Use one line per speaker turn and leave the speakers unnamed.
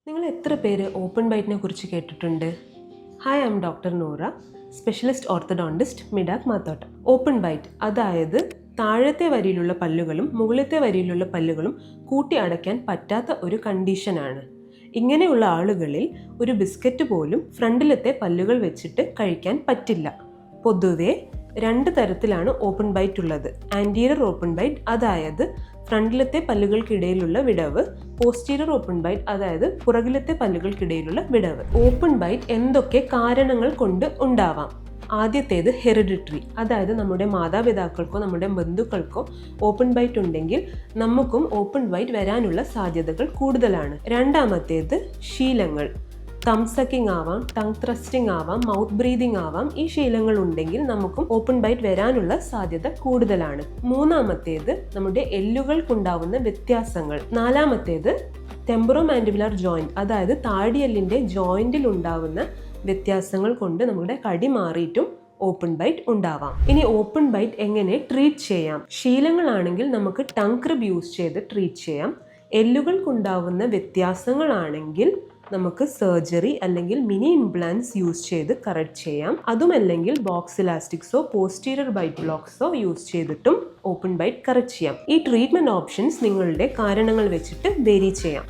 നിങ്ങൾ എത്ര പേര് ഓപ്പൺ ബൈറ്റിനെ കുറിച്ച് കേട്ടിട്ടുണ്ട്? Hi, I am doctor Noora, specialist orthodontist, മിഡാക് മാത്തോട്ട. ഓപ്പൺ ബൈറ്റ് അതായത് താഴത്തെ വരിയിലുള്ള പല്ലുകളും മുകളിലത്തെ വരിയിലുള്ള പല്ലുകളും കൂട്ടി അടയ്ക്കാൻ പറ്റാത്ത ഒരു കണ്ടീഷനാണ്. ഇങ്ങനെയുള്ള ആളുകളിൽ ഒരു ബിസ്ക്കറ്റ് പോലും ഫ്രണ്ടിലത്തെ പല്ലുകൾ വെച്ചിട്ട് കഴിക്കാൻ പറ്റില്ല. പൊതുവെ രണ്ട് തരത്തിലാണ് ഓപ്പൺ ബൈറ്റ് ഉള്ളത്. ആൻറ്റീരിയർ ഓപ്പൺ ബൈറ്റ് അതായത് ഫ്രണ്ടിലത്തെ പല്ലുകൾക്കിടയിലുള്ള വിടവ്, പോസ്റ്റീരിയർ ഓപ്പൺ ബൈറ്റ് അതായത് പുറകിലത്തെ പല്ലുകൾക്കിടയിലുള്ള വിടവ്. ഓപ്പൺ ബൈറ്റ് എന്തൊക്കെ കാരണങ്ങൾ കൊണ്ട് ഉണ്ടാവാം? ആദ്യത്തേത് ഹെറിഡിറ്ററി, അതായത് നമ്മുടെ മാതാപിതാക്കൾക്കോ നമ്മുടെ ബന്ധുക്കൾക്കോ ഓപ്പൺ ബൈറ്റ് ഉണ്ടെങ്കിൽ നമുക്കും ഓപ്പൺ ബൈറ്റ് വരാനുള്ള സാധ്യതകൾ കൂടുതലാണ്. രണ്ടാമത്തേത് ശീലങ്ങൾ, തം സക്കിംഗ് ആവാം, ടങ് ത്രസ്റ്റിംഗ് ആവാം, മൗത്ത് ബ്രീതിങ് ആവാം. ഈ ശീലങ്ങൾ ഉണ്ടെങ്കിൽ നമുക്കും ഓപ്പൺ ബൈറ്റ് വരാനുള്ള സാധ്യത കൂടുതലാണ്. മൂന്നാമത്തേത് നമ്മുടെ എല്ലുകൾക്കുണ്ടാവുന്ന വ്യത്യാസങ്ങൾ. നാലാമത്തേത് ടെമ്പറോ മാൻഡിബുലർ ജോയിന്റ്, അതായത് താടിയെല്ലിന്റെ ജോയിന്റിൽ ഉണ്ടാവുന്ന വ്യത്യാസങ്ങൾ കൊണ്ട് നമ്മുടെ കടി മാറിയിട്ടും ഓപ്പൺ ബൈറ്റ് ഉണ്ടാവാം. ഇനി ഓപ്പൺ ബൈറ്റ് എങ്ങനെ ട്രീറ്റ് ചെയ്യാം? ശീലങ്ങളാണെങ്കിൽ നമുക്ക് ടങ് ക്രിബ് യൂസ് ചെയ്ത് ട്രീറ്റ് ചെയ്യാം. എല്ലുകൾക്കുണ്ടാവുന്ന വ്യത്യാസങ്ങളാണെങ്കിൽ നമുക്ക് സർജറി അല്ലെങ്കിൽ മിനി ഇംപ്ലാന്റ്സ് യൂസ് ചെയ്ത് കറക്റ്റ് ചെയ്യാം. അതുമല്ലെങ്കിൽ ബോക്സ് ഇലാസ്റ്റിക്സോ പോസ്റ്റീരിയർ ബൈറ്റ് ബ്ലോക്സോ യൂസ് ചെയ്തിട്ടും ഓപ്പൺ ബൈറ്റ് കറക്റ്റ് ചെയ്യാം. ഈ ട്രീറ്റ്മെന്റ് ഓപ്ഷൻസ് നിങ്ങളുടെ കാരണങ്ങൾ വെച്ചിട്ട് വേരി ചെയ്യാം.